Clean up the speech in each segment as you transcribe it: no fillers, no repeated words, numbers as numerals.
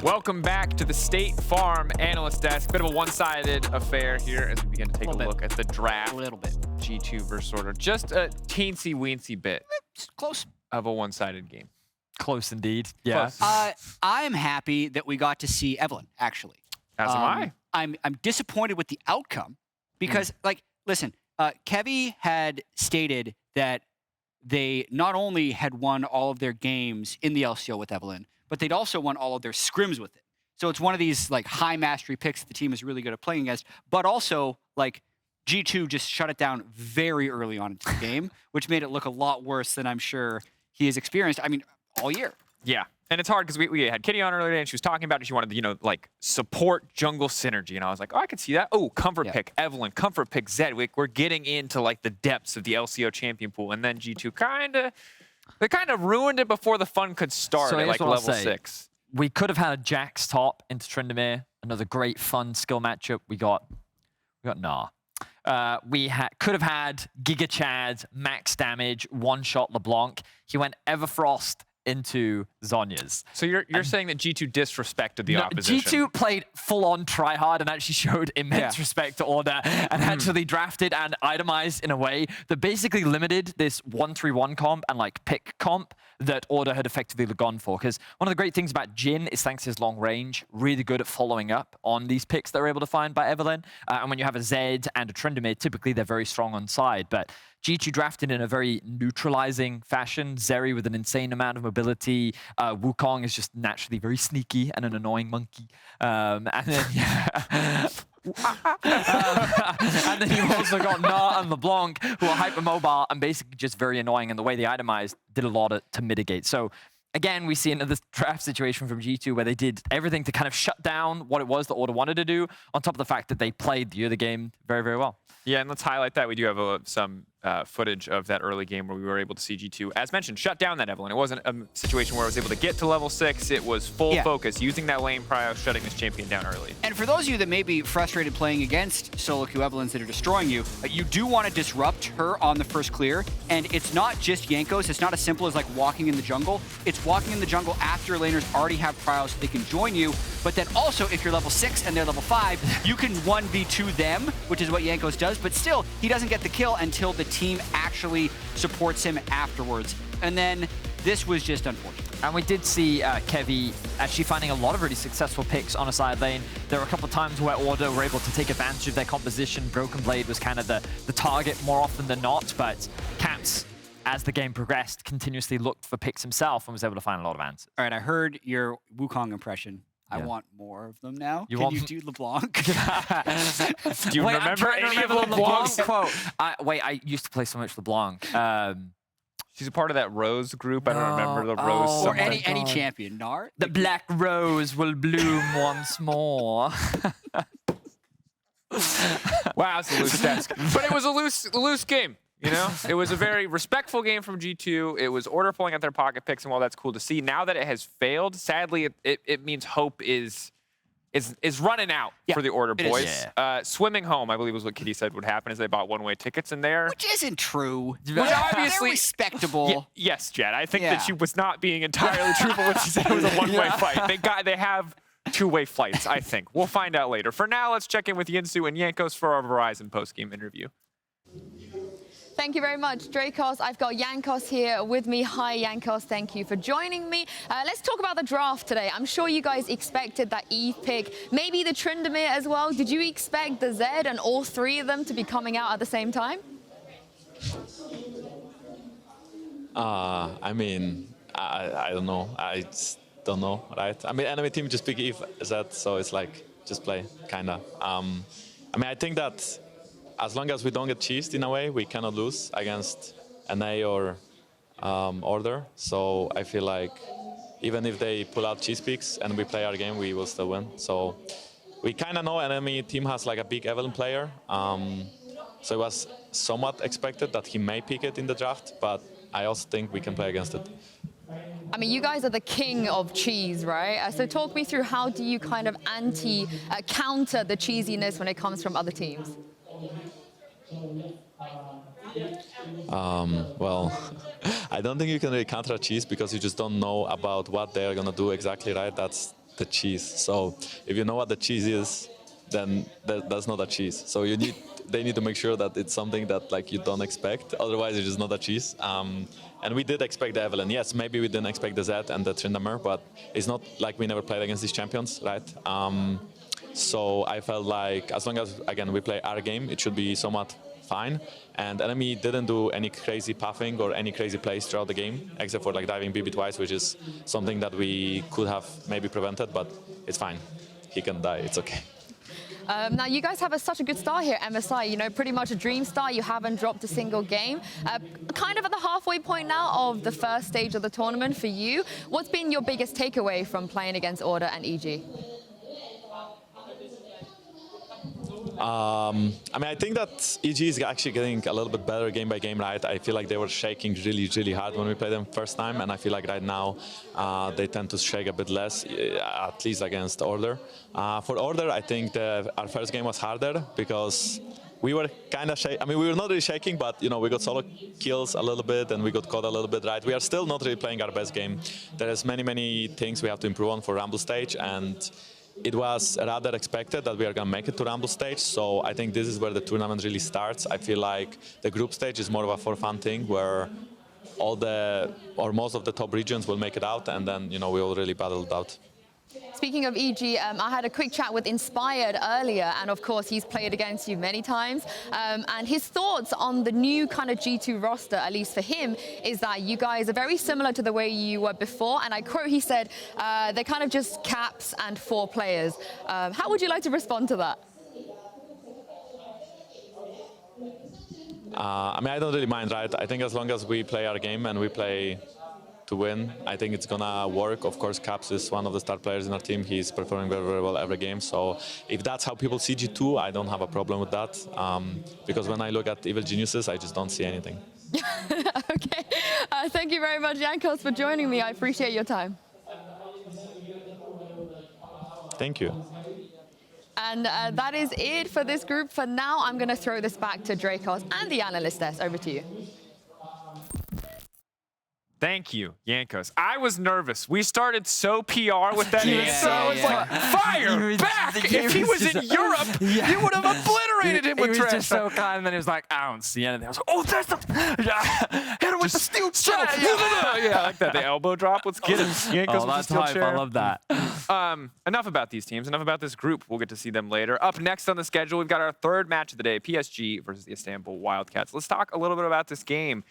Welcome back to the State Farm Analyst Desk. Bit of a one-sided affair here as we begin to take a look at the draft. A little bit. G2 versus Order. Just a teensy-weensy bit. It's close. Of a one-sided game. Close indeed. Yeah. I am happy that we got to see Evelyn, actually. As am I. I'm disappointed with the outcome because, like, listen, Kevy had stated that they not only had won all of their games in the LCO with Evelyn, but they'd also won all of their scrims with it. So it's one of these like high mastery picks the team is really good at playing against, but also like G2 just shut it down very early on into the game, which made it look a lot worse than I'm sure he has experienced, I mean, all year. Yeah. And it's hard because we had Kitty on earlier today and she was talking about it. She wanted to, you know, like support jungle synergy. And I was like, oh, I could see that. Oh, comfort pick Evelyn, comfort pick Zed. We're getting into like the depths of the LCO champion pool. And then G2 they kind of ruined it before the fun could start at like level 6. We could have had a Jax top into Tryndamere. Another great fun skill matchup. We got Gnar. We could have had Giga Chad, max damage, one-shot LeBlanc. He went Everfrost into Zhonya's. So you're saying that G2 disrespected the opposition? G2 played full-on tryhard and actually showed immense respect to Order and actually drafted and itemized in a way that basically limited this 1-3-1 comp and like pick comp that Order had effectively gone for. Because one of the great things about Jhin is thanks to his long range, really good at following up on these picks that we're able to find by Evelyn. And when you have a Zed and a Tryndamere, typically they're very strong on side. But G2 drafted in a very neutralizing fashion. Zeri with an insane amount of mobility. Wukong is just naturally very sneaky and an annoying monkey. And then, and then you also got Gnar and LeBlanc, who are hypermobile and basically just very annoying. And the way they itemized did a lot to mitigate. So again, we see another draft situation from G2 where they did everything to kind of shut down what it was that Order wanted to do, on top of the fact that they played the other game very, very well. Yeah, and let's highlight that. We do have some footage of that early game where we were able to see G2, as mentioned, shut down that Evelyn. It wasn't a situation where it was able to get to level 6. It was full focus, using that lane prio, shutting this champion down early. And for those of you that may be frustrated playing against solo queue Evelyns that are destroying you, you do want to disrupt her on the first clear. And it's not just Jankos. It's not as simple as like walking in the jungle. It's walking in the jungle after your laners already have prios so they can join you. But then also, if you're level 6 and they're level 5, you can 1v2 them, which is what Jankos does. But still, he doesn't get the kill until the team actually supports him afterwards. And then this was just unfortunate. And we did see Kevy actually finding a lot of really successful picks on a side lane. There were a couple of times where Order were able to take advantage of their composition. Broken Blade was kind of the target more often than not, but Caps, as the game progressed, continuously looked for picks himself and was able to find a lot of answers. All right, I heard your Wukong impression. I want more of them now. Can you do LeBlanc? Do you remember any of LeBlanc's quote? I used to play so much LeBlanc. She's a part of that Rose group. I don't remember the Rose. Or any champion. Gnar? The black rose will bloom once more. Wow, it's a loose desk. But it was a loose game. You know, it was a very respectful game from G2. It was Order pulling out their pocket picks, and while that's cool to see, now that it has failed, sadly, it means hope is running out for the Order boys. Swimming home, I believe, was what Kitty said would happen, is they bought one-way tickets in there. Which isn't true. Which obviously they're respectable. Yes, Jett. I think that she was not being entirely truthful when she said it was a one-way fight. They have two-way flights, I think. We'll find out later. For now, let's check in with Yinsu and Jankos for our Verizon post-game interview. Thank you very much, Drakos. I've got Jankos here with me. Hi, Jankos. Thank you for joining me. Let's talk about the draft today. I'm sure you guys expected that Eve pick, maybe the Tryndamere as well. Did you expect the Zed and all three of them to be coming out at the same time? I mean, I don't know. I just don't know, right? I mean, enemy team just pick Eve Zed, so it's like, just play, kinda. I mean, I think that as long as we don't get cheesed in a way, we cannot lose against NA or Order. So I feel like even if they pull out cheese picks and we play our game, we will still win. So we kind of know enemy team has like a big Evelyn player. So it was somewhat expected that he may pick it in the draft, but I also think we can play against it. I mean, you guys are the king of cheese, right? So talk me through, how do you kind of counter the cheesiness when it comes from other teams? Well, I don't think you can really counter a cheese because you just don't know about what they are going to do exactly, right? That's the cheese. So if you know what the cheese is, then that's not a cheese. So they need to make sure that it's something that like you don't expect. Otherwise, it's just not a cheese. And we did expect the Evelyn. Yes, maybe we didn't expect the Zed and the Tryndamere, but it's not like we never played against these champions, right? So I felt like as long as, again, we play our game, it should be somewhat fine. And enemy didn't do any crazy pathing or any crazy plays throughout the game, except for like diving BB twice, which is something that we could have maybe prevented, but it's fine. He can die, it's okay. Now, you guys have such a good start here, MSI. You know, pretty much a dream start. You haven't dropped a single game. Kind of at the halfway point now of the first stage of the tournament for you. What's been your biggest takeaway from playing against Order and EG? I mean, I think that EG is actually getting a little bit better game by game, right? I feel like they were shaking really, really hard when we played them first time, and I feel like right now they tend to shake a bit less, at least against Order. For Order, I think our first game was harder because we were kind of shaking. I mean, we were not really shaking, but you know, we got solo kills a little bit and we got caught a little bit, right? We are still not really playing our best game. There is many things we have to improve on for Rumble stage, and it was rather expected that we are going to make it to Rumble stage, so I think this is where the tournament really starts. I feel like the group stage is more of a for fun thing where most of the top regions will make it out, and then, you know, we will really battle it out. Speaking of EG, I had a quick chat with Inspired earlier, and of course he's played against you many times. And his thoughts on the new kind of G2 roster, at least for him, is that you guys are very similar to the way you were before. And I quote, he said, they're kind of just caps and 4 players. How would you like to respond to that? I mean, I don't really mind, right? I think as long as we play our game and we play to win, I think it's gonna work. Of course, Caps is one of the star players in our team. He's performing very, very well every game. So if that's how people see G2, I don't have a problem with that. Because when I look at Evil Geniuses, I just don't see anything. Okay. Thank you very much, Jankos, for joining me. I appreciate your time. Thank you. And that is it for this group. For now, I'm going to throw this back to Drakos and the analyst desk. Over to you. Thank you, Jankos. I was nervous. We started so PR with that intro. I was like, fire, back! If he was in Europe, you would have obliterated him with trash. He was just so kind, and then he was like, I don't see anything. I was like, oh, there's the... Yeah. Hit him with the steel shell. Yeah, I like that. The elbow drop. Let's get him. Jankos with the steel chair. I love that. Enough about these teams. Enough about this group. We'll get to see them later. Up next on the schedule, we've got our third match of the day, PSG versus the Istanbul Wildcats. Let's talk a little bit about this game.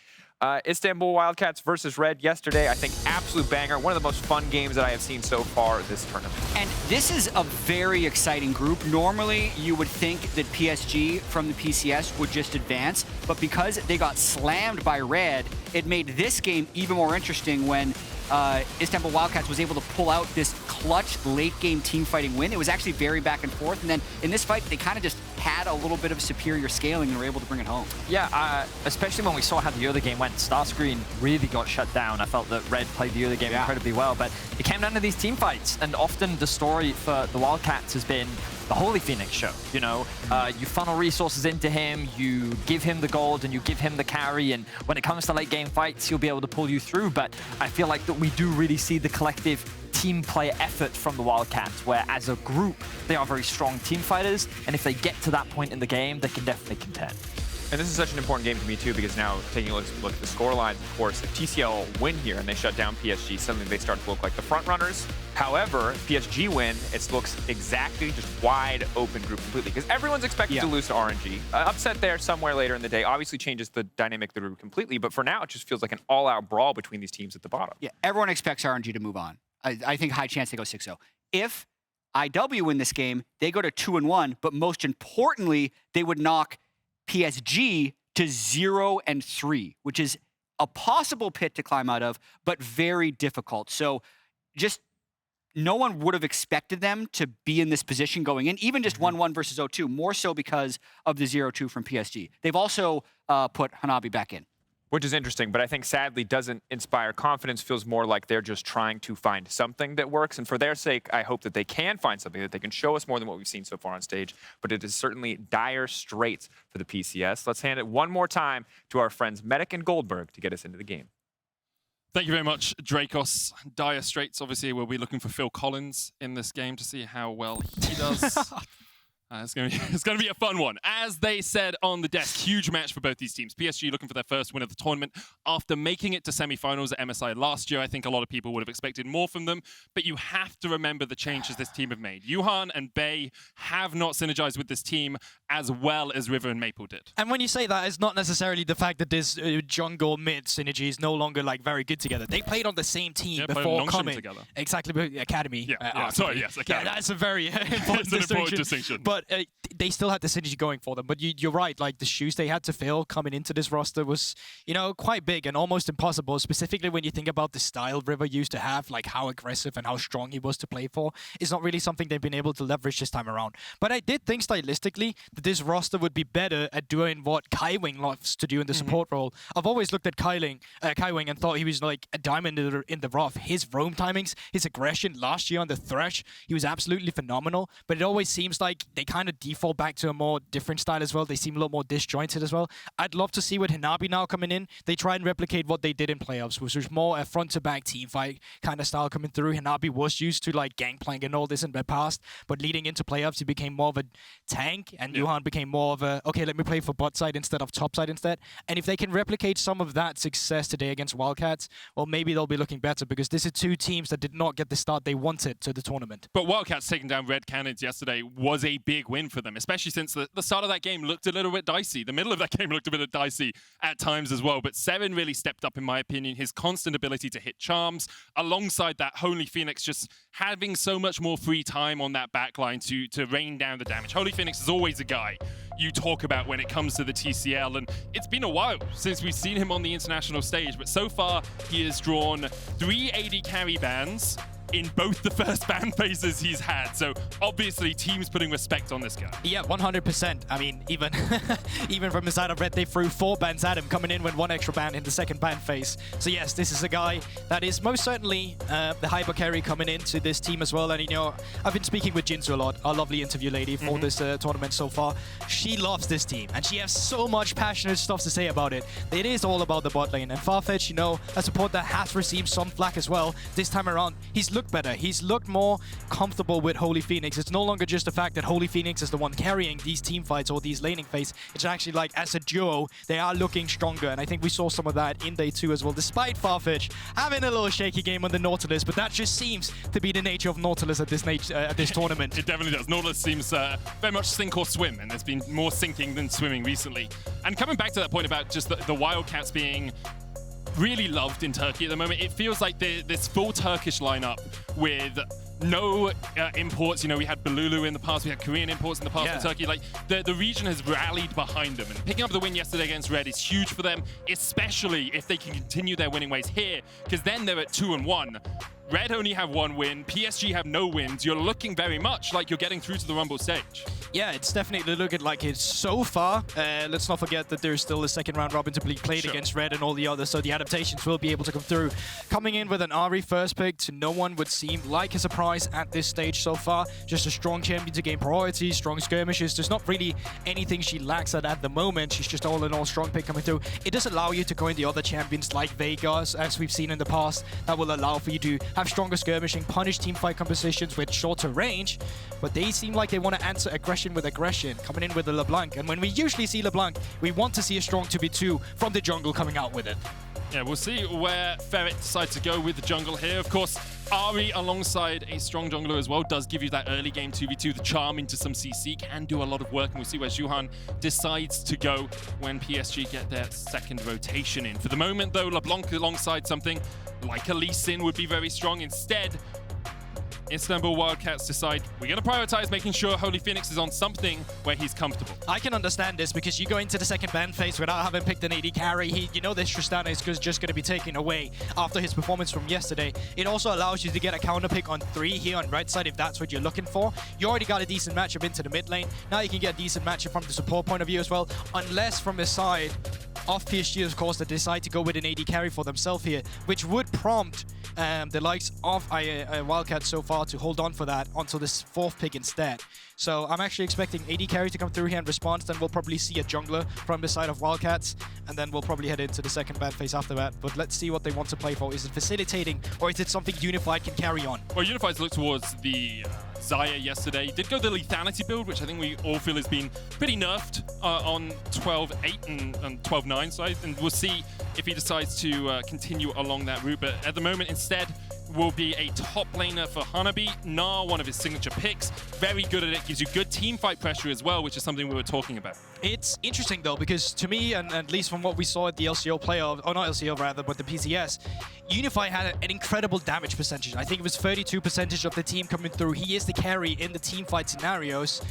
Istanbul Wildcats versus Red yesterday. I think absolute banger. One of the most fun games that I have seen so far this tournament. And this is a very exciting group. Normally, you would think that PSG from the PCS would just advance, but because they got slammed by Red, it made this game even more interesting when Istanbul Wildcats was able to pull out this clutch late-game team-fighting win. It was actually very back and forth, and then in this fight, they kind of just had a little bit of superior scaling and were able to bring it home. Yeah, especially when we saw how the other game went. StarScreen really got shut down. I felt that Red played the other game incredibly well, but it came down to these team fights, and often the story for the Wildcats has been the HolyPhoenix show. You know, you funnel resources into him, you give him the gold, and you give him the carry, and when it comes to late game fights, he'll be able to pull you through. But I feel like that we do really see the collective team play effort from the Wildcats, where as a group, they are very strong team fighters, and if they get to that point in the game, they can definitely contend. And this is such an important game to me too, because now taking a look at the score lines, of course, if TCL win here and they shut down PSG, suddenly they start to look like the front runners. However, if PSG win, it looks exactly just wide open group completely, because everyone's expected to lose to RNG. Upset there somewhere later in the day obviously changes the dynamic of the group completely, but for now it just feels like an all-out brawl between these teams at the bottom. Yeah, everyone expects RNG to move on. I think high chance they go 6-0. If IW win this game, they go to 2-1, but most importantly, they would knock PSG to 0-3, which is a possible pit to climb out of, but very difficult. So just no one would have expected them to be in this position going in, even just 1-1 versus 0-2, more so because of the 0-2 from PSG. They've also put Hanabi back in. Which is interesting, but I think sadly doesn't inspire confidence. Feels more like they're just trying to find something that works. And for their sake, I hope that they can find something that they can show us more than what we've seen so far on stage. But it is certainly dire straits for the PCS. Let's hand it one more time to our friends Medic and Guldborg to get us into the game. Thank you very much, Drakos. Dire Straits, obviously, we'll be looking for Phil Collins in this game to see how well he does. It's going to be a fun one. As they said on the desk, huge match for both these teams. PSG looking for their first win of the tournament after making it to semifinals at MSI last year. I think a lot of people would have expected more from them, but you have to remember the changes this team have made. Juhan and Bay have not synergized with this team as well as River and Maple did. And when you say that, it's not necessarily the fact that this jungle mid synergy is no longer like very good together. They played on the same team before coming together. Exactly, Academy. Sorry, yes, Academy. Yeah, that's a very important distinction. But they still had the synergy going for them. But you're right, like the shoes they had to fill coming into this roster was, you know, quite big and almost impossible, specifically when you think about the style River used to have, like how aggressive and how strong he was to play for. It's not really something they've been able to leverage this time around. But I did think stylistically that this roster would be better at doing what Kaiwing loves to do in the support role. I've always looked at Kaiwing and thought he was like a diamond in the rough. His roam timings, his aggression last year on the Thresh, he was absolutely phenomenal. But it always seems like they kind of default back to a more different style as well. They seem a lot more disjointed as well. I'd love to see with Hanabi now coming in, they try and replicate what they did in playoffs, which was more a front-to-back team fight kind of style coming through. Hanabi was used to like gangplank and all this in the past, but leading into playoffs, he became more of a tank, and Juhan became more of a, okay, let me play for bot side instead of top side instead. And if they can replicate some of that success today against Wildcats, well, maybe they'll be looking better, because this is two teams that did not get the start they wanted to the tournament. But Wildcats taking down Red Cannons yesterday was a big win for them, especially since the start of that game looked a little bit dicey. The middle of that game looked a bit dicey at times as well. But Serin really stepped up, in my opinion. His constant ability to hit charms, alongside that HolyPhoenix just having so much more free time on that backline to rain down the damage. HolyPhoenix is always a guy you talk about when it comes to the TCL, and it's been a while since we've seen him on the international stage, but so far he has drawn 3 AD carry bans in both the first ban phases he's had. So obviously teams putting respect on this guy. Yeah, 100%. I mean, even from the side of Red, they threw 4 bans at him, coming in with 1 extra ban in the second ban phase. So yes, this is a guy that is most certainly the hyper carry coming into this team as well. And you know, I've been speaking with Yinsu a lot, our lovely interview lady for this tournament so far. She loves this team, and she has so much passionate stuff to say about it. It is all about the bot lane, and Farfetch, you know, a support that has received some flack as well this time around. He's looked better. He's looked more comfortable with HolyPhoenix. It's no longer just the fact that HolyPhoenix is the one carrying these team fights or these laning phase. It's actually like, as a duo, they are looking stronger, and I think we saw some of that in day 2 as well, despite Farfetch having a little shaky game on the Nautilus, but that just seems to be the nature of Nautilus at this tournament. It definitely does. Nautilus seems very much sink or swim, and there's been more sinking than swimming recently. And coming back to that point about just the Wildcats being really loved in Turkey at the moment, it feels like this full Turkish lineup with no imports. You know, we had Balulu in the past, we had Korean imports in the past for Turkey. Like, the region has rallied behind them, and picking up the win yesterday against Red is huge for them, especially if they can continue their winning ways here, because then they're at 2-1. Red only have 1 win, PSG have no wins. You're looking very much like you're getting through to the Rumble stage. Yeah, it's definitely looking like it so far. Let's not forget that there's still a second round robin to be played against Red and all the others, so the adaptations will be able to come through. Coming in with an Ahri first pick to no one would seem like a surprise at this stage so far. Just a strong champion to gain priority, strong skirmishes. There's not really anything she lacks at the moment. She's just all in all strong pick coming through. It does allow you to go in the other champions like Vegas, as we've seen in the past. That will allow for you to have stronger skirmishing, punish team fight compositions with shorter range, but they seem like they want to answer aggression with aggression, coming in with the LeBlanc. And when we usually see LeBlanc, we want to see a strong 2v2 from the jungle coming out with it. Yeah, we'll see where Ferret decides to go with the jungle here. Of course, Ahri alongside a strong jungler as well does give you that early game 2v2. The charm into some CC can do a lot of work, and we'll see where Juhan decides to go when PSG get their second rotation in. For the moment, though, LeBlanc alongside something like a Lee Sin would be very strong. Instead, Istanbul Wildcats decide we're going to prioritize making sure HolyPhoenix is on something where he's comfortable. I can understand this, because you go into the second ban phase without having picked an AD carry. You know this Tristana is just going to be taken away after his performance from yesterday. It also allows you to get a counter pick on 3 here on right side if that's what you're looking for. You already got a decent matchup into the mid lane. Now you can get a decent matchup from the support point of view as well, unless from his side of PSG, of course, that decide to go with an AD carry for themselves here, which would prompt the likes of Wildcats so far to hold on for that until this 4th pick instead. So I'm actually expecting AD carry to come through here in response. Then we'll probably see a jungler from the side of Wildcats, and then we'll probably head into the second ban phase after that. But let's see what they want to play for. Is it facilitating, or is it something Unified can carry on? Well, Unified's looked towards the Xayah yesterday. Did go the lethality build, which I think we all feel has been pretty nerfed on 12.8 and 12.9 side, and we'll see if he decides to continue along that route. But at the moment, instead, will be a top laner for Hanabi. Gnar, one of his signature picks. Very good at it, gives you good team fight pressure as well, which is something we were talking about. It's interesting though, because to me, and at least from what we saw at the LCO playoff, or not LCO rather, but the PCS, Unified had an incredible damage percentage. I think it was 32% of the team coming through. He is the carry in the team fight scenarios.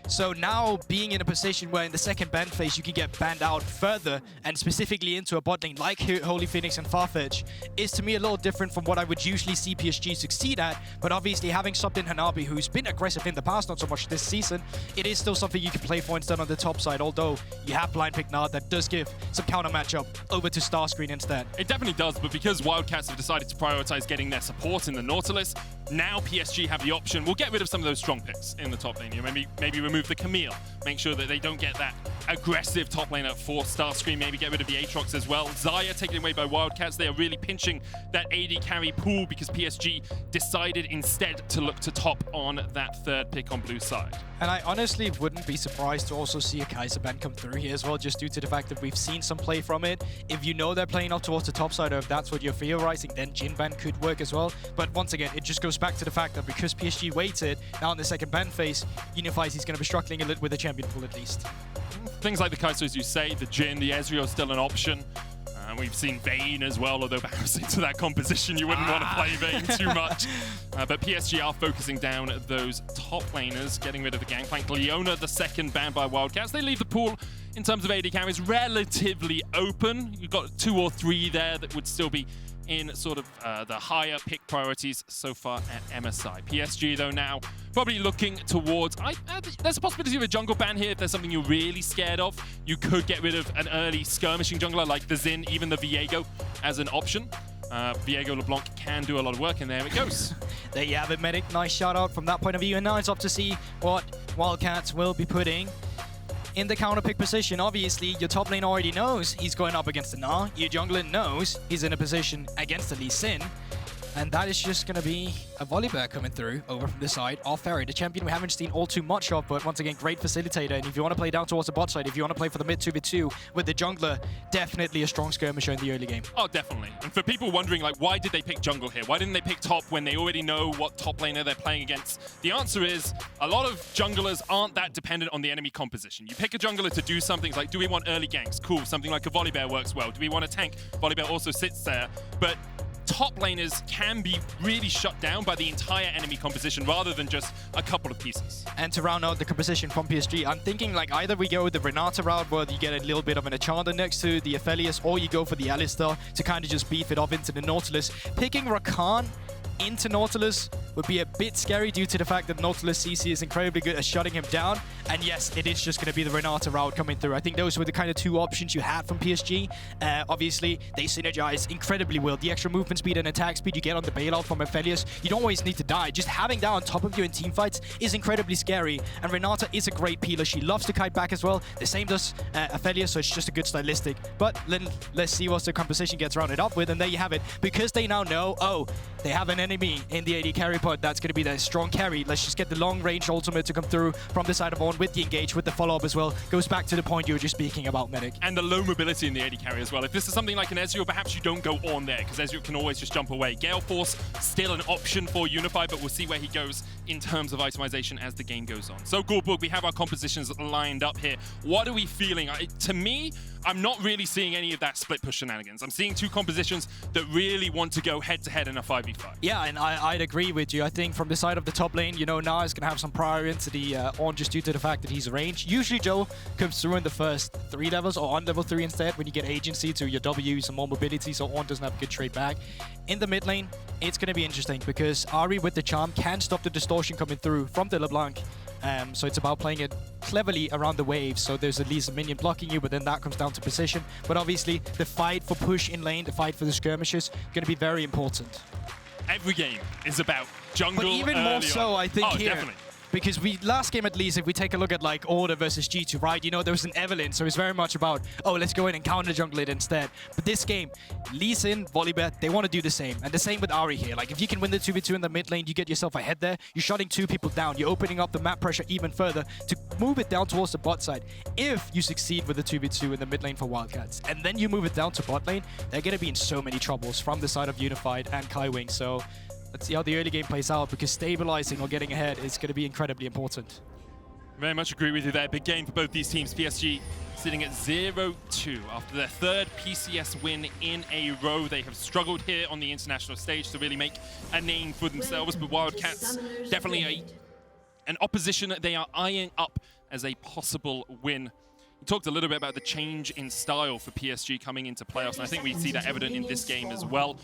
So now being in a position where in the second ban phase you can get banned out further, and specifically into a bot lane like HolyPhoenix and Farfetch, is to me a little different from what I would usually see PSG succeed at. But obviously having something Hanabi, who's been aggressive in the past, not so much this season, it is still something you can play for instead on the top side, although you have blind pick Gnar that does give some counter matchup over to StarScreen instead. It definitely does, but because Wildcats have decided to prioritize getting their support in the Nautilus, now PSG have the option. We'll get rid of some of those strong picks in the top lane. You know, maybe remove the Camille, make sure that they don't get that aggressive top laner for StarScreen, maybe get rid of the Aatrox as well. Xayah taken away by Wildcats. They are really pinching that AD carry pool because PSG decided instead to look to top on that 3rd pick on blue side. And I honestly wouldn't be surprised to also see a Kaiser ban come through here as well, just due to the fact that we've seen some play from it. If you know they're playing up towards the top side, or if that's what you're theorizing, then Jhin ban could work as well. But once again, it just goes back to the fact that because PSG waited, now in the second ban phase, Unified is going to be struggling a little with the champion pool at least. Things like the Kaiser, as you say, the Jhin, the Ezreal still an option. We've seen Vayne as well, although perhaps into that composition you wouldn't want to play Vayne too much. But PSG are focusing down those top laners, getting rid of the Gangplank. Leona, the second banned by Wildcats. They leave the pool in terms of AD carries relatively open. You've got 2 or 3 there that would still be in sort of the higher pick priorities so far at MSI. PSG, though, now probably looking towards... there's a possibility of a jungle ban here if there's something you're really scared of. You could get rid of an early skirmishing jungler like the Xin, even the Viego as an option. Viego LeBlanc can do a lot of work, and there it goes. There you have it, Medic. Nice shout out from that point of view. And now it's up to see what Wildcats will be putting in the counter pick position. Obviously, your top lane already knows he's going up against the Gnar. Your jungler knows he's in a position against the Lee Sin. And that is just going to be a Volibear coming through over from the side of Ferret, the champion we haven't seen all too much of, but once again, great facilitator. And if you want to play down towards the bot side, if you want to play for the mid 2v2 with the jungler, definitely a strong skirmisher in the early game. Oh, definitely. And for people wondering, like, why did they pick jungle here? Why didn't they pick top when they already know what top laner they're playing against? The answer is, a lot of junglers aren't that dependent on the enemy composition. You pick a jungler to do something like, do we want early ganks? Cool. Something like a Volibear works well. Do we want a tank? Volibear also sits there. But top laners can be really shut down by the entire enemy composition rather than just a couple of pieces. And to round out the composition from PSG, I'm thinking like either we go with the Reneta route where you get a little bit of an Enchanter next to the Aphelios, or you go for the Alistar to kind of just beef it off into the Nautilus. Picking Rakan into Nautilus would be a bit scary due to the fact that Nautilus CC is incredibly good at shutting him down. And yes, it is just going to be the Renata route coming through. I think those were the kind of 2 options you had from PSG. Obviously, they synergize incredibly well. The extra movement speed and attack speed you get on the bailout from Aphelios, you don't always need to die. Just having that on top of you in team fights is incredibly scary. And Renata is a great peeler. She loves to kite back as well. The same does Aphelios, so it's just a good stylistic. But let's see what the composition gets rounded up with. And there you have it. Because they now know, oh, they have an enemy in the AD carry pod. That's going to be their strong carry. Let's just get the long-range ultimate to come through from the side of Ornn with the engage, with the follow-up as well. Goes back to the point you were just speaking about, Medic. And the low mobility in the AD carry as well. If this is something like an Ezreal, perhaps you don't go on there, because Ezreal can always just jump away. Gale Force, still an option for Unified, but we'll see where he goes in terms of itemization as the game goes on. So, Guldborg, we have our compositions lined up here. What are we feeling? To me, I'm not really seeing any of that split push shenanigans. I'm seeing 2 compositions that really want to go head-to-head in a 5v5. Yeah, and I'd agree with you. I think from the side of the top lane, you know, Gnar is going to have some prior into the Ornn just due to the fact that he's ranged. Usually Joe comes through in the first 3 levels, or on level 3 instead, when you get agency to your W, some more mobility, so Ornn doesn't have a good trade back. In the mid lane, it's going to be interesting because Ahri with the charm can stop the distortion coming through from the LeBlanc. So it's about playing it cleverly around the waves, so there's at least a minion blocking you, but then that comes down to position. But obviously, the fight for push in lane, the fight for the skirmishes, going to be very important. Every game is about jungle. But even more so, I think, here. Definitely. Because last game at least, if we take a look at like Order versus G2, right? You know, there was an Evelyn, so it's very much about, oh, let's go in and counter jungle it instead. But this game, Lee Sin, Volibear, they want to do the same. And the same with Ahri here. Like, if you can win the 2v2 in the mid lane, you get yourself ahead there. You're shutting 2 people down. You're opening up the map pressure even further to move it down towards the bot side. If you succeed with the 2v2 in the mid lane for Wildcats, and then you move it down to bot lane, they're going to be in so many troubles from the side of Unified and Kaiwing. So let's see how the early game plays out, because stabilizing or getting ahead is going to be incredibly important. Very much agree with you there. Big game for both these teams. PSG sitting at 0-2 after their 3rd PCS win in a row. They have struggled here on the international stage to really make a name for themselves, but Wildcats definitely an opposition that they are eyeing up as a possible win. You talked a little bit about the change in style for PSG coming into playoffs, and I think we see that evident in this game as well.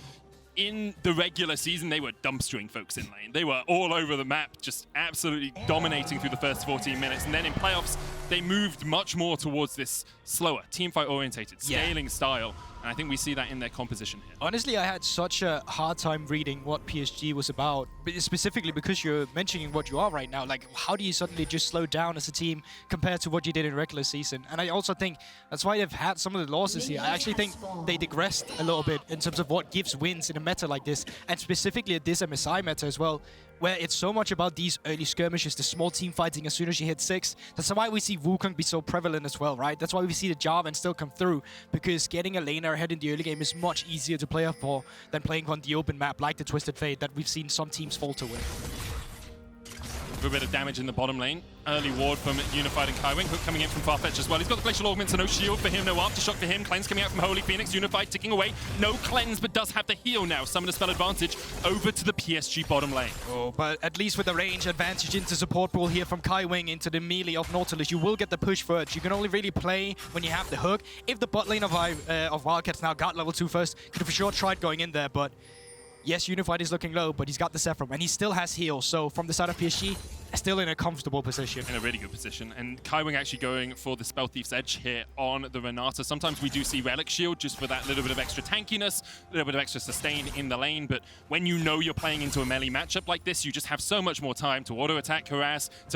In the regular season, they were dumpstering folks in lane. They were all over the map, just absolutely dominating through the first 14 minutes. And then in playoffs, they moved much more towards this slower, teamfight-orientated, scaling style. And I think we see that in their composition here. Honestly, I had such a hard time reading what PSG was about, but specifically because you're mentioning what you are right now. Like, how do you suddenly just slow down as a team compared to what you did in regular season? And I also think that's why they've had some of the losses here. I actually think they digressed a little bit in terms of what gives wins in a meta like this, and specifically at this MSI meta as well, where it's so much about these early skirmishes, the small team fighting as soon as you hit 6. That's why we see Wukong be so prevalent as well, right? That's why we see the Jarvan still come through, because getting a laner ahead in the early game is much easier to play up for than playing on the open map like the Twisted Fate that we've seen some teams falter with. A bit of damage in the bottom lane. Early ward from Unified and Kaiwing. Hook coming in from Farfetch as well. He's got the Glacial Augment, so no shield for him, no aftershock for him. Cleanse coming out from HolyPhoenix. Unified ticking away. No cleanse, but does have the heal now. Summon a spell advantage over to the PSG bottom lane. Oh, but at least with the range advantage into support pool here from Kaiwing into the melee of Nautilus, you will get the push first. You can only really play when you have the hook. If the bot lane of Wildcats now got level 2 first, could have for sure tried going in there, but yes, Unified is looking low, but he's got the Sephiroth, and he still has heal. So from the side of PSG, still in a comfortable position. In a really good position. And Kaiwing actually going for the Spell Thief's Edge here on the Reneta. Sometimes we do see Relic Shield just for that little bit of extra tankiness, a little bit of extra sustain in the lane. But when you know you're playing into a melee matchup like this, you just have so much more time to auto-attack, to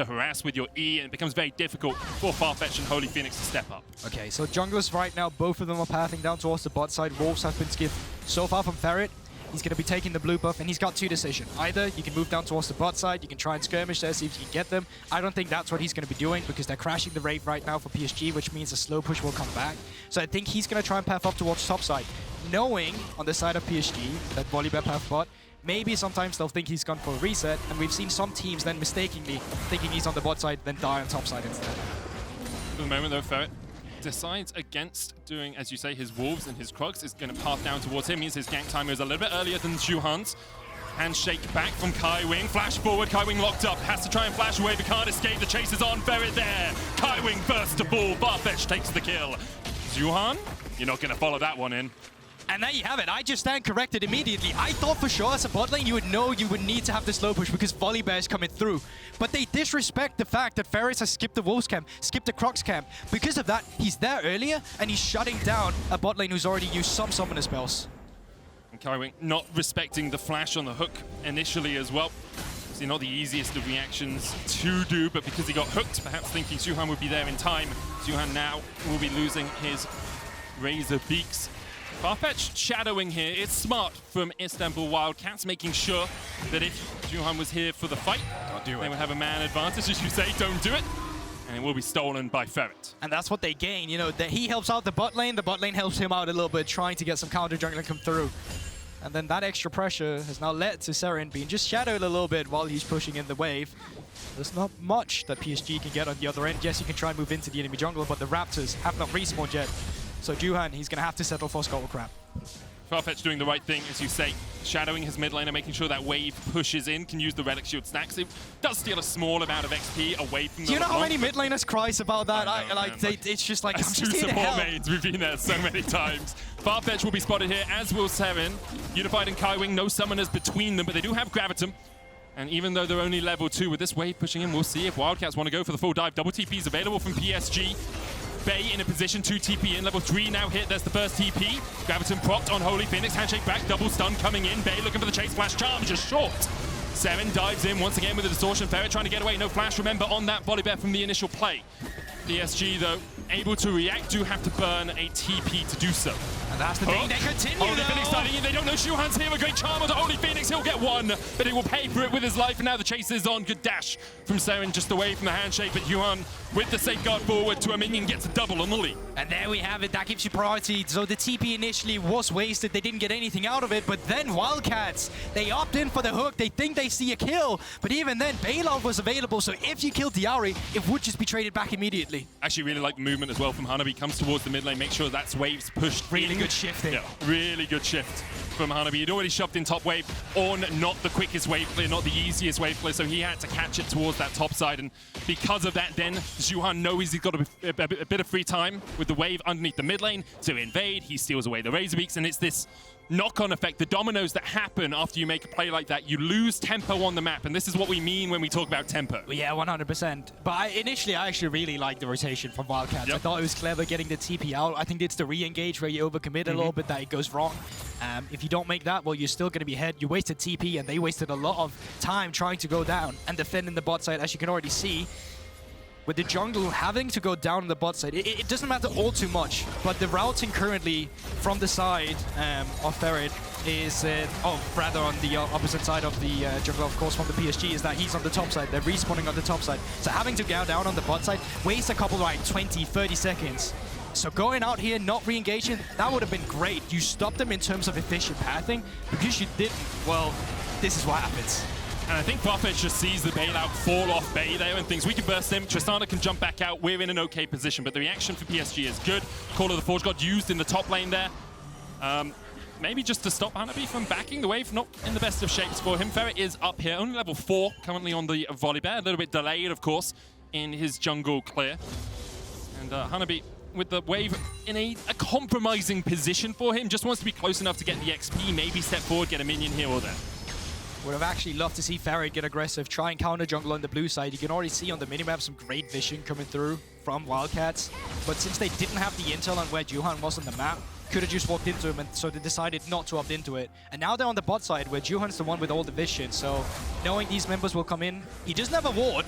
harass with your E, and it becomes very difficult for Farfetch and HolyPhoenix to step up. Okay, so junglers right now, both of them are pathing down towards the bot side. Wolves have been skipped so far from Ferret. He's going to be taking the blue buff, and he's got 2 decisions. Either you can move down towards the bot side, you can try and skirmish there, see if you can get them. I don't think that's what he's going to be doing, because they're crashing the raid right now for PSG, which means a slow push will come back. So I think he's going to try and path up towards top side, knowing on the side of PSG that Volibear path bot, maybe sometimes they'll think he's gone for a reset, and we've seen some teams then mistakenly thinking he's on the bot side, then die on top side instead. For the moment though, Ferret decides against doing, as you say, his Wolves and his Krugs is going to path down towards him. Means his gank timer is a little bit earlier than Juhan's. Handshake back from Kaiwing. Flash forward. Kaiwing locked up. Has to try and flash away, but can't escape. The chase is on. Ferret there. Kaiwing first to fall. Farfetch takes the kill. Juhan, you're not going to follow that one in. And there you have it. I just stand corrected immediately. I thought for sure as a bot lane you would know you would need to have the slow push because Volibear is coming through. But they disrespect the fact that Ferret has skipped the Wolves camp, skipped the Crocs camp. Because of that, he's there earlier and he's shutting down a bot lane who's already used some summoner spells. And Kaiwing not respecting the flash on the hook initially as well. Obviously not the easiest of reactions to do, but because he got hooked, perhaps thinking Juhan would be there in time. Juhan now will be losing his Razor Beaks. Farfetch shadowing here. It's smart from Istanbul Wildcats, making sure that if Juhan was here for the fight, they would have a man advantage, as you say, don't do it. And it will be stolen by Ferret. And that's what they gain, you know, that he helps out the bot lane helps him out a little bit, trying to get some counter jungler come through. And then that extra pressure has now led to Serin being just shadowed a little bit while he's pushing in the wave. There's not much that PSG can get on the other end. Yes, you can try and move into the enemy jungle, but the Raptors have not respawned yet. So Juhan, he's going to have to settle for Scuttle Crab. Farfetch doing the right thing, as you say, shadowing his mid laner, making sure that wave pushes in, can use the Relic Shield stacks. It does steal a small amount of XP away from the Do you know how LeBlanc? many mid laners cries about that? It's just like, I'm as just two here to support help. mains, we've been there so many times. Farfetch will be spotted here, as will Serin. Unified and Kaiwing, no summoners between them, but they do have Gravitum. And even though they're only level 2 with this wave pushing in, we'll see if Wildcats want to go for the full dive. Double TP is available from PSG. Bay in a position to TP in. Level 3 now hit. There's the first TP. Graviton propped on HolyPhoenix. Handshake back. Double stun coming in. Bay looking for the chase flash. Charm just short. Serin dives in once again with a distortion. Ferret trying to get away. No flash, remember, on that Volibear from the initial play. PSG, though, able to react, do have to burn a TP to do so. And that's the thing, they continue HolyPhoenix starting in, they don't know Juhan's here, a great charm onto HolyPhoenix, he'll get one, but he will pay for it with his life, and now the chase is on. Good dash from Serin, just away from the handshake, but Juhan, with the safeguard forward to a minion, gets a double on the lead. And there we have it, that gives you priority. So the TP initially was wasted, they didn't get anything out of it, but then Wildcats, they opt in for the hook, they think they see a kill, but even then, bailout was available, so if you killed the Ahri, it would just be traded back immediately. Actually really like the movement as well from Hanabi, comes towards the mid lane, make sure that's waves pushed Really in. good shifting. Yeah, really good shift from Hanabi. He'd already shoved in top wave. Ornn, not the quickest wave clear, not the easiest wave clear, so he had to catch it towards that top side. And because of that, then Juhan knows he's got a bit of free time with the wave underneath the mid lane to invade. He steals away the Razor Beaks, and it's this knock-on effect, the dominoes that happen after you make a play like that. You lose tempo on the map, and this is what we mean when we talk about tempo. Yeah, 100%. But initially, I actually really liked the rotation from Wildcats. I thought it was clever getting the TP out. I think it's the re-engage where you overcommit a little bit that it goes wrong. If you don't make that, well, you're still going to be ahead. You wasted TP, and they wasted a lot of time trying to go down and defend in the bot side, as you can already see. With the jungle having to go down on the bot side, it doesn't matter all too much, but the routing currently from the side of Ferret is, rather on the opposite side of the jungle, of course, from the PSG, is that he's on the top side. They're respawning on the top side. So having to go down on the bot side, waste a couple, like 20, 30 seconds. So going out here, not re-engaging, that would have been great. You stopped them in terms of efficient pathing. Because you didn't, well, this is what happens. And I think Farfetch just sees the bailout fall off Bay there and thinks we can burst him. Tristana can jump back out. We're in an okay position, but the reaction for PSG is good. Call of the Forge God used in the top lane there. Maybe just to stop Hanabi from backing the wave, not in the best of shapes for him. Ferret is up here, only level 4 currently on the Volibear. A little bit delayed, of course, in his jungle clear. And Hanabi with the wave in a compromising position for him. Just wants to be close enough to get the XP, maybe step forward, get a minion here or there. Would have actually loved to see Ferret get aggressive, try and counter jungle on the blue side. You can already see on the minimap some great vision coming through from Wildcats. But since they didn't have the intel on where Juhan was on the map, could have just walked into him, and so they decided not to opt into it. And now they're on the bot side where Juhan's the one with all the vision. So knowing these members will come in, he doesn't have a ward.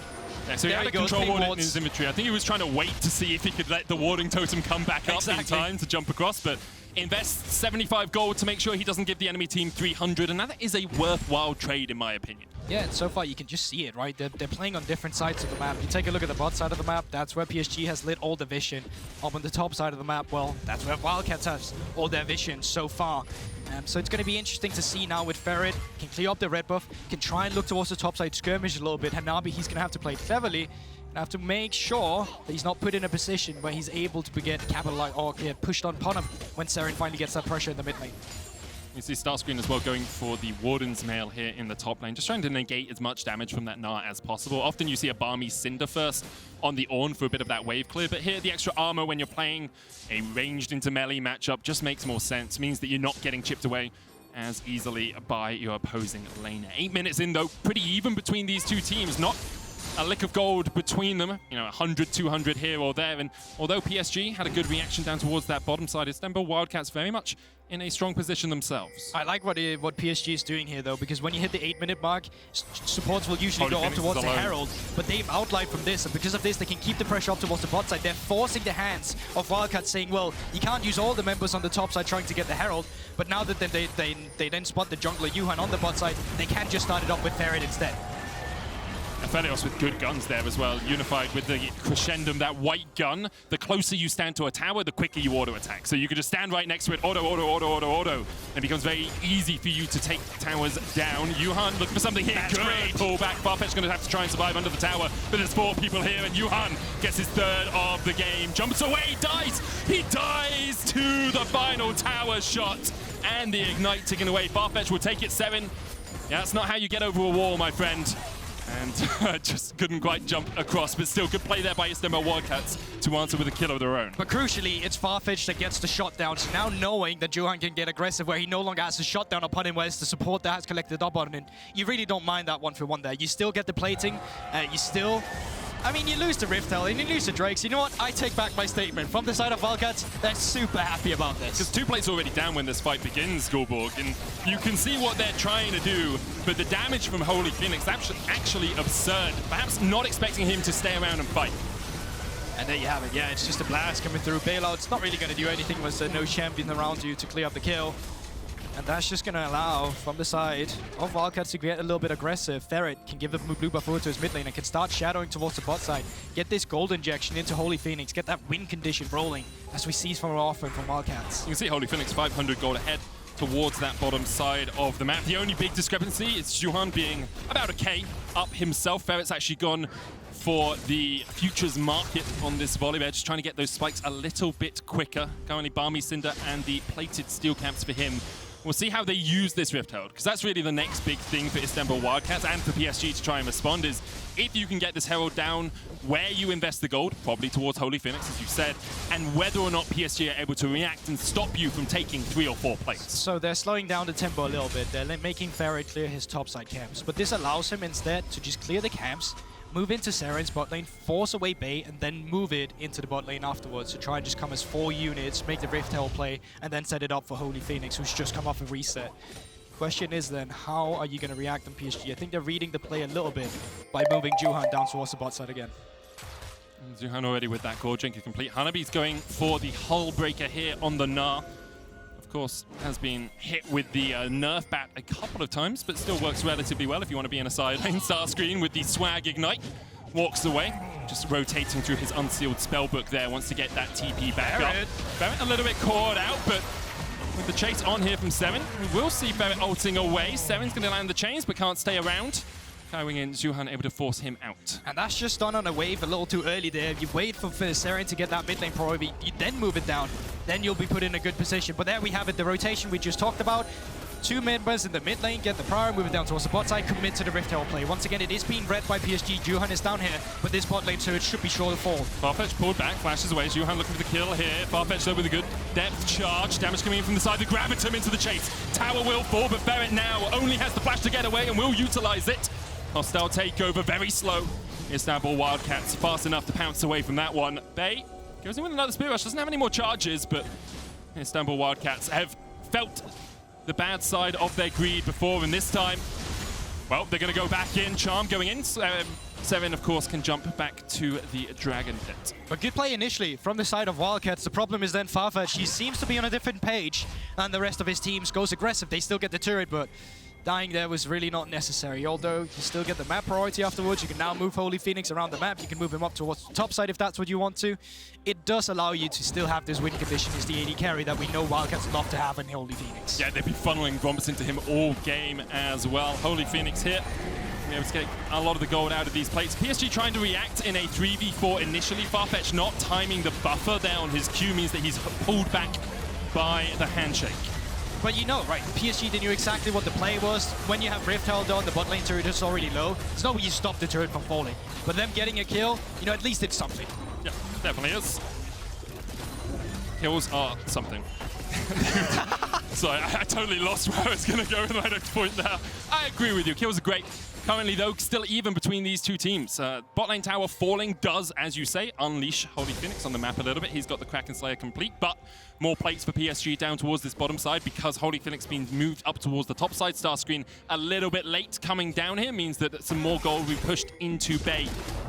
Yeah, so he had a control ward in his inventory. I think he was trying to wait to see if he could let the warding totem come back up in time to jump across, but invests 75 gold to make sure he doesn't give the enemy team 300, and that is a worthwhile trade in my opinion. Yeah, and so far you can just see it, right? They're playing on different sides of the map. You take a look at the bot side of the map, that's where PSG has lit all the vision. Up on the top side of the map, well, that's where Wildcats has all their vision so far. So it's going to be interesting to see now with Ferret. Can clear up the red buff, can try and look towards the top side, skirmish a little bit. Hanabi, he's going to have to play cleverly. Have to make sure that he's not put in a position where he's able to get capitalized or get pushed on upon him when Serin finally gets that pressure in the mid lane. You see StarScreen as well going for the Warden's Mail here in the top lane, just trying to negate as much damage from that Gnar as possible. Often you see a Balmy Cinder first on the Ornn for a bit of that wave clear, but here the extra armor when you're playing a ranged into melee matchup just makes more sense. Means that you're not getting chipped away as easily by your opposing laner. 8 minutes in though, pretty even between these two teams. Not a lick of gold between them, you know, 100, 200 here or there. And although PSG had a good reaction down towards that bottom side, it's Denver Wildcats very much in a strong position themselves. I like what PSG is doing here, though, because when you hit the 8-minute mark, supports will usually go up towards the Herald, but they've outlined from this, and because of this, they can keep the pressure up towards the bot side. They're forcing the hands of Wildcats, saying, well, you can't use all the members on the top side trying to get the Herald, but now that they then spot the jungler Juhan on the bot side, they can just start it up with Ferret instead. Aphelios with good guns there as well, unified with the crescendum, that white gun. The closer you stand to a tower, the quicker you auto attack. So you could just stand right next to it, auto, auto, auto, auto, auto. And it becomes very easy for you to take towers down. Juhan looking for something here. That's great pull back. Farfetch going to have to try and survive under the tower, but there's 4 people here, and Juhan gets his 3rd of the game. Jumps away, dies. He dies to the final tower shot, and the ignite taken away. Farfetch will take it 7. Yeah, that's not how you get over a wall, my friend. And just couldn't quite jump across, but still good play there by Istanbul Wildcats to answer with a kill of their own. But crucially, it's Farfetch that gets the shot down. So now knowing that Juhan can get aggressive where he no longer has a shot down upon him, whereas the support that has collected up on him, you really don't mind that 1-for-1 there. You still get the plating, you still... I mean, you lose to Riftel and you lose to Drakes. You know what? I take back my statement. From the side of Wildcats, they're super happy about this. Because 2 plates already down when this fight begins, Guldborg, and you can see what they're trying to do, but the damage from HolyPhoenix, actually absurd. Perhaps not expecting him to stay around and fight. And there you have it. Yeah, it's just a blast coming through. Bailout's not really going to do anything with no champion around you to clear up the kill. And that's just going to allow, from the side of Wildcats, to get a little bit aggressive. Ferret can give the blue buff over to his mid lane and can start shadowing towards the bot side. Get this gold injection into HolyPhoenix. Get that win condition rolling, as we see from our offering from Wildcats. You can see HolyPhoenix 500 gold ahead towards that bottom side of the map. The only big discrepancy is Juhan being about a K up himself. Ferret's actually gone for the futures market on this Volibear, just trying to get those spikes a little bit quicker. Currently Balmy Cinder and the plated steel caps for him. We'll see how they use this Rift Herald, because that's really the next big thing for Istanbul Wildcats and for PSG to try and respond is if you can get this Herald down where you invest the gold, probably towards HolyPhoenix, as you said, and whether or not PSG are able to react and stop you from taking 3 or 4 plates. So they're slowing down the tempo a little bit. They're making Ferret clear his topside camps, but this allows him instead to just clear the camps, move into Serin's bot lane, force away bait, and then move it into the bot lane afterwards to try and just come as 4 units, make the Rift Herald play, and then set it up for HolyPhoenix, who's just come off a reset. Question is then, how are you going to react on PSG? I think they're reading the play a little bit by moving Juhan down towards the bot side again. Juhan already with that Gorge Jinker complete. Hanabi's going for the Hull Breaker here on the Gnar. Of course, has been hit with the Nerf bat a couple of times, but still works relatively well if you want to be in a side lane. StarScreen with the Swag Ignite. Walks away, just rotating through his unsealed spellbook there, wants to get that TP back up. Ferret a little bit caught out, but with the chase on here from Serin, we will see Ferret ulting away. Serin's going to land the chains, but can't stay around. Kaiwing and Juhan able to force him out. And that's just done on a wave a little too early there. You wait for Serin to get that mid lane priority, you then move it down, then you'll be put in a good position. But there we have it, the rotation we just talked about. 2 members in the mid lane, get the prior, move it down towards the bot side, commit to the Rift Herald play. Once again, it is being read by PSG. Juhan is down here, but this bot lane surge should be sure to fall. Farfetch pulled back, flashes away. Juhan looking for the kill here. Farfetch though with a good depth charge. Damage coming in from the side. The Gravitum into the chase. Tower will fall, but Ferret now only has the flash to get away and will utilize it. Hostile takeover, very slow. Istanbul Wildcats fast enough to pounce away from that one. Bay goes in with another Spirit Rush. Doesn't have any more charges, but Istanbul Wildcats have felt the bad side of their greed before, and this time, well, they're going to go back in. Charm going in. Serin, of course, can jump back to the Dragon Pit. But good play initially from the side of Wildcats. The problem is then Farfetch. He seems to be on a different page than the rest of his teams. Goes aggressive. They still get the turret, but dying there was really not necessary. Although you still get the map priority afterwards. You can now move HolyPhoenix around the map. You can move him up towards the top side if that's what you want to. It does allow you to still have this win condition as the AD carry that we know Wildcats love to have in HolyPhoenix. Yeah, they've been funneling bombs into him all game as well. HolyPhoenix here. Able to get a lot of the gold out of these plates. PSG trying to react in a 3v4 initially. Farfetch not timing the buffer there on his Q means that he's pulled back by the handshake. But you know, right, PSG, they knew exactly what the play was. When you have Rift held on, the bot lane turret is already low. It's not where you stop the turret from falling. But them getting a kill, you know, at least it's something. Yeah, definitely is. Kills are something. Sorry, I totally lost where I was going to go with my next point now. I agree with you. Kills are great. Currently, though, still even between these two teams. Bot lane tower falling does, as you say, unleash HolyPhoenix on the map a little bit. He's got the Kraken Slayer complete, but more plates for PSG down towards this bottom side because HolyPhoenix being moved up towards the top side. StarScreen a little bit late coming down here means that some more gold will be pushed into Bay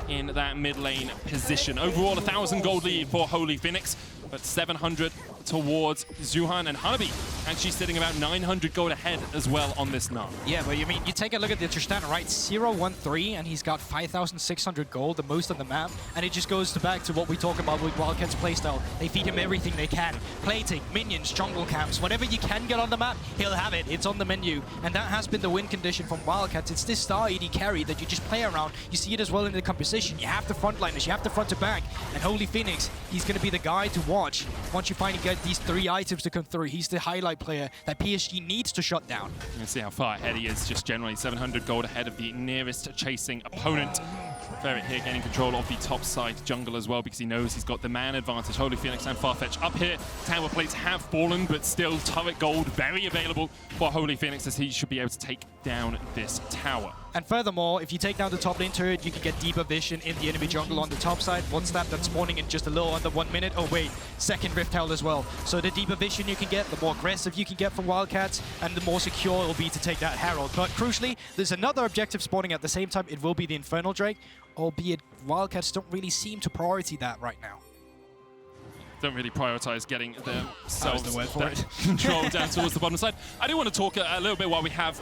in that mid lane position. Overall, 1,000 gold lead for HolyPhoenix, but 700 towards Juhan and Hanabi, actually sitting about 900 gold ahead as well on this Gnar. Yeah, but you mean, you take a look at the Tristana, right? 0-1-3, and he's got 5,600 gold, the most on the map, and it just goes back to what we talk about with Wildcats playstyle. They feed him everything they can. Plating, minions, jungle camps, whatever you can get on the map, he'll have it. It's on the menu, and that has been the win condition from Wildcats. It's this star AD carry that you just play around. You see it as well in the composition. You have the frontliners, you have the front to back, and HolyPhoenix, he's going to be the guy to watch once you finally get these 3 items to come through. He's the highlight top-side player that PSG needs to shut down. You can see how far ahead he is, just generally 700 gold ahead of the nearest chasing opponent. Ferret here gaining control of the top side jungle as well because he knows he's got the man advantage. HolyPhoenix and Farfetch up here. Tower plates have fallen, but still turret gold very available for HolyPhoenix as he should be able to take down this tower. And furthermore, if you take down the top lane turret, you can get deeper vision in the enemy jungle on the top side. One stab that's spawning in just a little under 1 minute. Oh wait, second Rift Herald as well. So the deeper vision you can get, the more aggressive you can get from Wildcats, and the more secure it will be to take that Herald. But crucially, there's another objective spawning at the same time. It will be the Infernal Drake, albeit Wildcats don't really seem to priority that right now. Don't really prioritize getting themselves the word for it. control down towards the bottom side. I do want to talk a little bit while we have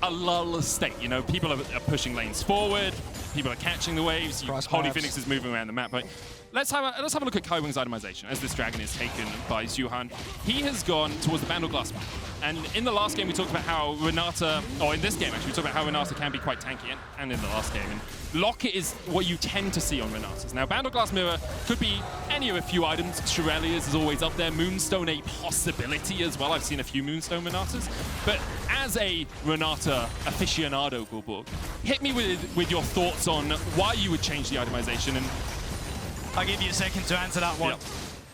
a lull state. You know, people are pushing lanes forward, people are catching the waves. HolyPhoenix is moving around the map. But let's have a look at Kaiwing's itemization as this dragon is taken by Juhan. He has gone towards the Bandle Glasc map. And in the last game, we talked about how Reneta, or in this game actually, we talked about how Reneta can be quite tanky, and in the last game. And Locket is what you tend to see on Renetas. Now, Bandle Glasc Mirror could be any of a few items. Shirelia's is always up there. Moonstone a possibility as well. I've seen a few Moonstone Renetas. But as a Reneta aficionado, Guldborg, hit me with your thoughts on why you would change the itemization. And I'll give you a second to answer that one. Yep.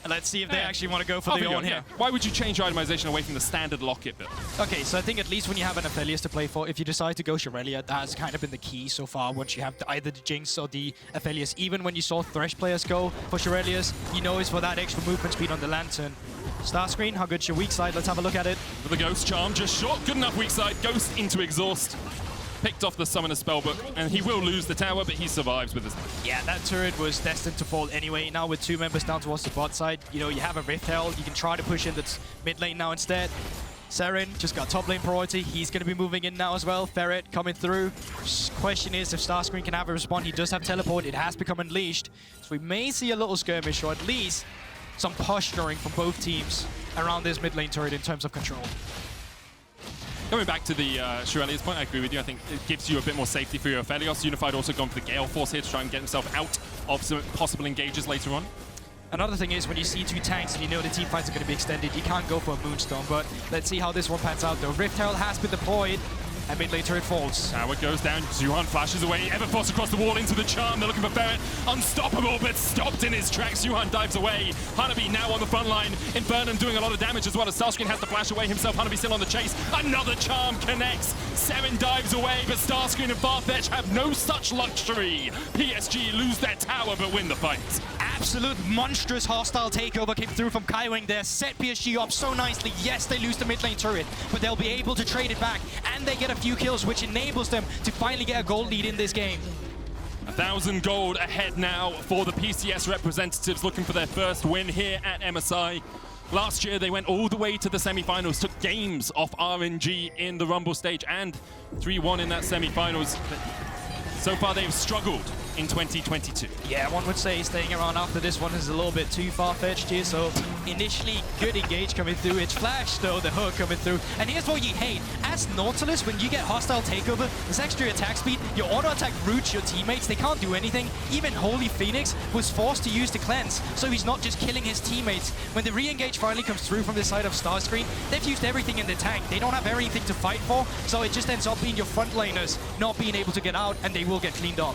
And let's see if they actually want to go for the Ornn here. Why would you change your itemization away from the standard Locket build? Okay, so I think at least when you have an Aphelios to play for, if you decide to go Shirelia, that has kind of been the key so far. Once you have either the Jinx or the Aphelios, even when you saw Thresh players go for Shirelias, you know it's for that extra movement speed on the Lantern. StarScreen, how good's your weak side? Let's have a look at it. With the Ghost Charm, just short, good enough weak side. Ghost into Exhaust. Picked off the Summoner Spellbook, and he will lose the tower, but he survives with his life. Yeah, that turret was destined to fall anyway. Now with 2 members down towards the bot side, you know, you have a Rift Herald. You can try to push in that's mid lane now instead. Serin just got top lane priority. He's going to be moving in now as well. Ferret coming through. Question is if StarScreen can have a respawn. He does have teleport. It has become unleashed. So we may see a little skirmish, or at least some posturing from both teams around this mid lane turret in terms of control. Coming back to the Shirelia's point, I agree with you. I think it gives you a bit more safety for your Aphelios. Unified also gone for the Gale Force here to try and get himself out of some possible engages later on. Another thing is when you see 2 tanks and you know the team fights are going to be extended, you can't go for a Moonstone. But let's see how this one pans out though. Rift Herald has been deployed. And mid lane turret falls. Tower goes down. Juhan flashes away. Everforce across the wall into the charm. They're looking for Ferret. Unstoppable, but stopped in his tracks. Juhan dives away. Hanabi now on the front line. Infernum doing a lot of damage as well as StarScreen has to flash away himself. Hanabi still on the chase. Another charm connects. Serin dives away, but StarScreen and Farfetch have no such luxury. PSG lose their tower, but win the fight. Absolute monstrous hostile takeover came through from Kaiwing there. Set PSG up so nicely. Yes, they lose the mid lane turret, but they'll be able to trade it back. And they get a few kills, which enables them to finally get a gold lead in this game. 1,000 gold ahead now for the PCS representatives looking for their first win here at MSI. Last year, they went all the way to the semi-finals, took games off RNG in the Rumble stage and 3-1 in that semi-finals. So far, they've struggled in 2022. Yeah, one would say staying around after this one is a little bit too far-fetched here. So initially, good engage coming through. It's flash, though, the hook coming through. And here's what you hate. As Nautilus, when you get hostile takeover, this extra attack speed, your auto-attack roots your teammates. They can't do anything. Even HolyPhoenix was forced to use the cleanse, so he's not just killing his teammates. When the re-engage finally comes through from the side of StarScreen, they've used everything in the tank. They don't have anything to fight for, so it just ends up being your front laners not being able to get out, and they will get cleaned up.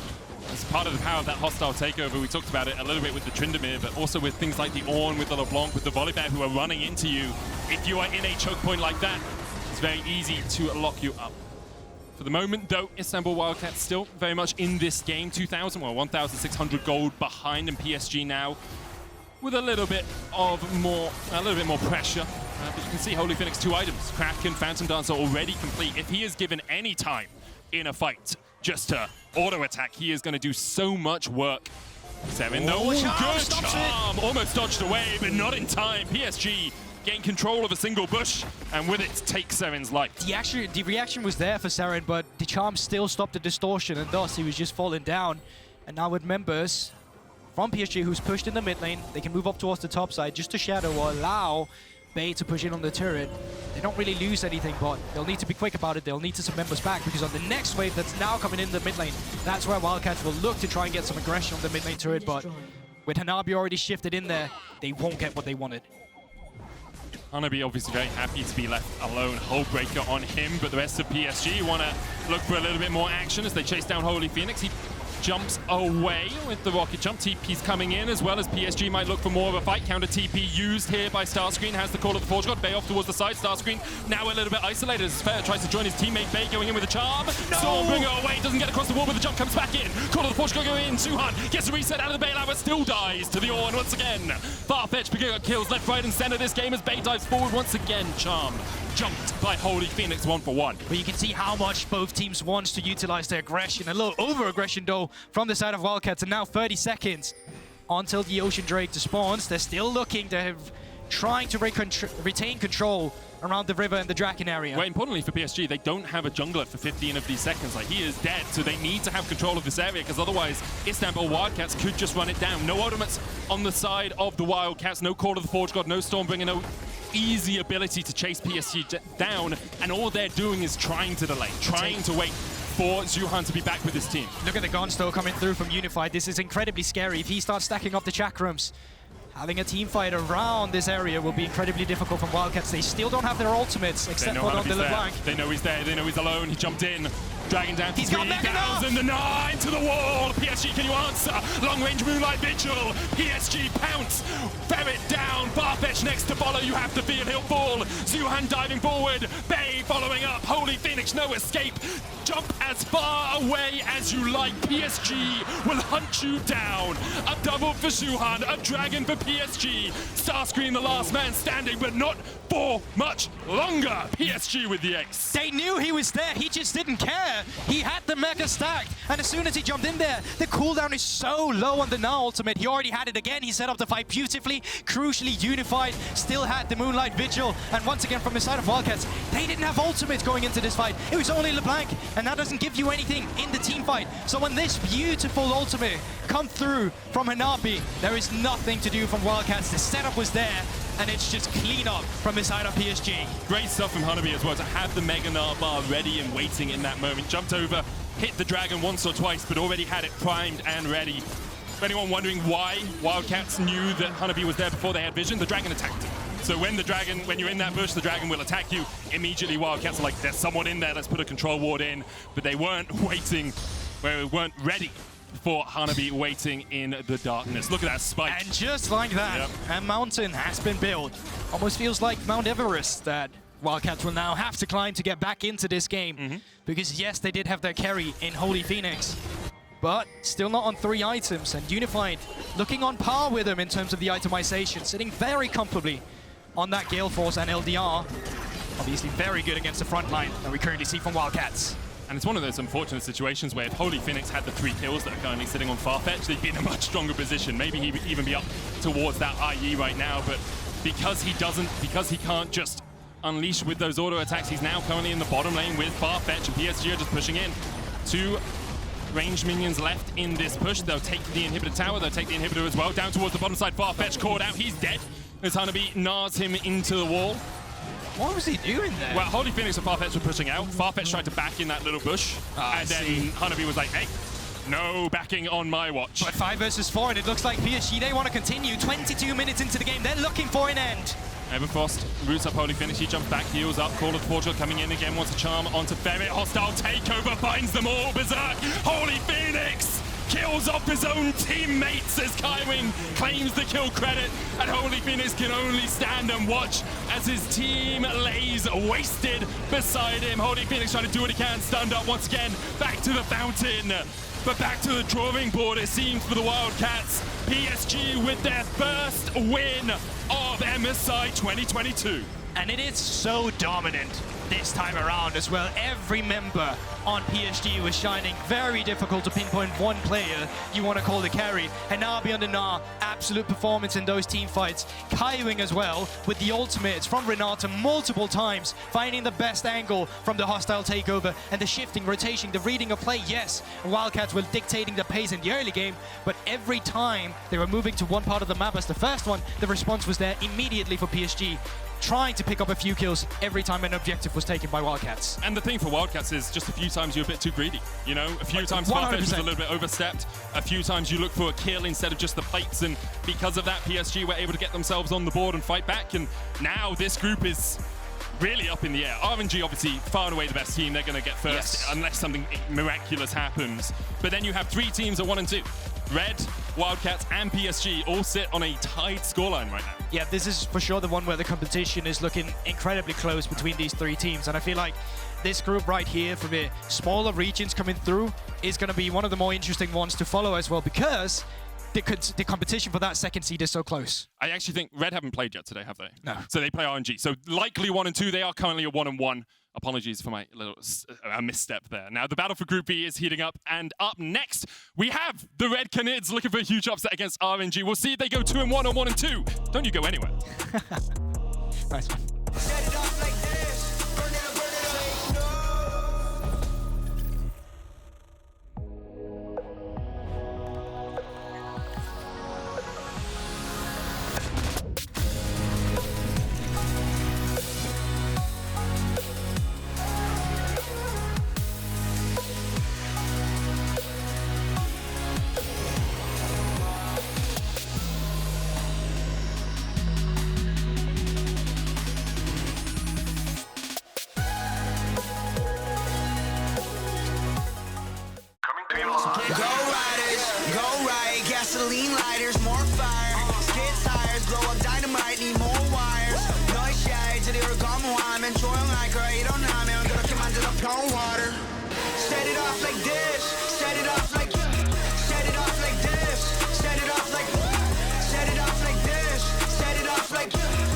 As part of the power of that hostile takeover, we talked about it a little bit with the Tryndamere, but also with things like the Ornn, with the LeBlanc, with the Volibear who are running into you. If you are in a choke point like that, it's very easy to lock you up. For the moment, though, Istanbul Wildcats still very much in this game. 1,600 gold behind, and PSG now with a little bit more pressure. But you can see HolyPhoenix 2 items. Kraken, Phantom Dancer already complete. If he is given any time in a fight just to auto attack, he is going to do so much work. Serin, though, good charm! Almost dodged away, but not in time. PSG gain control of a single bush, and with it, take Serin's life. The reaction was there for Serin, but the charm still stopped the distortion, and thus he was just falling down. And now with members from PSG who's pushed in the mid lane, they can move up towards the top side just to shadow or allow Bay to push in on the turret. They don't really lose anything, but they'll need to be quick about it. They'll need to some members back, because on the next wave that's now coming in the mid lane, that's where Wildcats will look to try and get some aggression on the mid lane turret, but with Hanabi already shifted in there, they won't get what they wanted. Hanabi obviously very happy to be left alone. Hullbreaker on him, but the rest of PSG want to look for a little bit more action as they chase down HolyPhoenix. He jumps away with the rocket jump. TP's coming in as well as PSG might look for more of a fight. Counter TP used here by StarScreen. Has the call of the Forge God. Bay off towards the side. StarScreen now a little bit isolated as Ferret tries to join his teammate Bay going in with a charm. No! Stormbringer away. Doesn't get across the wall, but the jump comes back in. Call of the Forge God going in. Juhan gets a reset out of the bailout, but still dies to the Ornn once again. Farfetch picking up kills left, right, and center this game as Bay dives forward once again. Charm jumped by HolyPhoenix 1-for-1. But you can see how much both teams want to utilize their aggression. A little over-aggression, though, from the side of Wildcats. And now 30 seconds until the Ocean Drake despawns. They're still looking to have, trying to retain control around the river and the Draken area. Well, importantly for PSG, they don't have a jungler for 15 of these seconds. Like, he is dead, so they need to have control of this area, because otherwise Istanbul Wildcats could just run it down. No ultimates on the side of the Wildcats, no Call of the Forge God, no Stormbringer, no easy ability to chase PSG down, and all they're doing is trying to delay, trying to wait for Juhan to be back with his team. Look at the guns though coming through from Unified. This is incredibly scary. If he starts stacking up the chakrams, having a team fight around this area will be incredibly difficult from Wildcats. They still don't have their ultimates, except for on the LeBlanc. They know he's there, they know he's alone, he jumped in. Dragging down to 3,000, the 9 to the wall. PSG, can you answer? Long-range Moonlight Vigil. PSG pounce. Ferret down. Farfetch next to follow. You have to feel he'll fall. Juhan diving forward. Bay following up. HolyPhoenix, no escape. Jump as far away as you like. PSG will hunt you down. A double for Juhan. A dragon for PSG. StarScreen, the last man standing, but not for much longer. PSG with the ace. They knew he was there. He just didn't care. He had the mega stacked, and as soon as he jumped in there, the cooldown is so low on the Gnar ultimate. He already had it again. He set up the fight beautifully. Crucially, Unified still had the Moonlight Vigil, and once again from the side of Wildcats, they didn't have ultimate going into this fight. It was only LeBlanc, and that doesn't give you anything in the team fight. So when this beautiful ultimate comes through from Hanabi, there is nothing to do from Wildcats. The setup was there, and it's just clean up from the side of PSG. Great stuff from Hanabi as well, to have the Mega Gnar bar ready and waiting in that moment. Jumped over, hit the dragon once or twice, but already had it primed and ready. For anyone wondering why Wildcats knew that Hanabi was there before they had vision, the dragon attacked. So when you're in that bush, the dragon will attack you. Immediately Wildcats are like, there's someone in there, let's put a control ward in. But they weren't waiting, weren't ready for Hanabi waiting in the darkness. Look at that spike. And just like that, a mountain has been built. Almost feels like Mount Everest that Wildcats will now have to climb to get back into this game. Because yes, they did have their carry in HolyPhoenix, but still not on 3 items. And Unified looking on par with them in terms of the itemization, sitting very comfortably on that Gale Force and LDR. Obviously very good against the front line that we currently see from Wildcats. And it's one of those unfortunate situations where if HolyPhoenix had the 3 kills that are currently sitting on Farfetch, they'd be in a much stronger position. Maybe he'd even be up towards that IE right now, but because he can't just unleash with those auto attacks, he's now currently in the bottom lane with Farfetch, and PSG are just pushing in. 2 ranged minions left in this push. They'll take the inhibitor tower, they'll take the inhibitor as well. Down towards the bottom side, Farfetch caught out, he's dead. As Hanabi gnars him into the wall. What was he doing there? Well, HolyPhoenix and Farfetch were pushing out. Farfetch tried to back in that little bush. And then Hanabi was like, hey, no backing on my watch. But 5 versus 4, and it looks like PSG, they want to continue. 22 minutes into the game, they're looking for an end. Everfrost roots up HolyPhoenix, he jumps back, heals up, Call of the Forge God coming in again, wants a charm onto Ferret. Hostile takeover binds them all berserk. HolyPhoenix kills off his own teammates as Kaiwing claims the kill credit, and HolyPhoenix can only stand and watch as his team lays wasted beside him. HolyPhoenix trying to do what he can, stunned up once again, back to the fountain. But back to the drawing board, it seems, for the Wildcats. PSG with their first win of MSI 2022. And it is so dominant this time around as well. Every member on PSG was shining. Very difficult to pinpoint one player you want to call the carry. Hanabi on the Gnar, absolute performance in those team fights. Kaiwing as well, with the ultimates from Reneta multiple times, finding the best angle from the hostile takeover, and the shifting, rotation, the reading of play. Yes, Wildcats were dictating the pace in the early game, but every time they were moving to one part of the map as the first one, the response was there immediately for PSG. trying to pick up a few kills every time an objective was taken by Wildcats. And the thing for Wildcats is just a few times you're a bit too greedy. You know, a few times Farfetch was a little bit overstepped. A few times you look for a kill instead of just the plates, and because of that, PSG were able to get themselves on the board and fight back. And now this group is really up in the air. RNG obviously far and away the best team. They're going to get first unless something miraculous happens. But then you have 3 teams at 1 and 2. Red, Wildcats, and PSG all sit on a tied scoreline right now. Yeah, this is for sure the one where the competition is looking incredibly close between these 3 teams. And I feel like this group right here from the smaller regions coming through is going to be one of the more interesting ones to follow as well, because the competition for that second seed is so close. I actually think Red haven't played yet today, have they? No. So they play RNG. So likely 1 and 2. They are currently a 1 and 1. Apologies for my little misstep there. Now the battle for Group B is heating up, and up next we have the Red Canids looking for a huge upset against RNG. We'll see if they go 2 and 1 or 1 and 2. Don't you go anywhere. Nice one. Set it off like this. Burn it up, burn it up. Go riders, go right, gasoline lighters, more fire. Skid tires, blow up dynamite, need more wires. Noise shades, det är origami, men tror jag like I don't know, man. Gonna come under the plum water. Set it off like this, set it off like, set it off like this, set it off like, set it off like this, set it off like.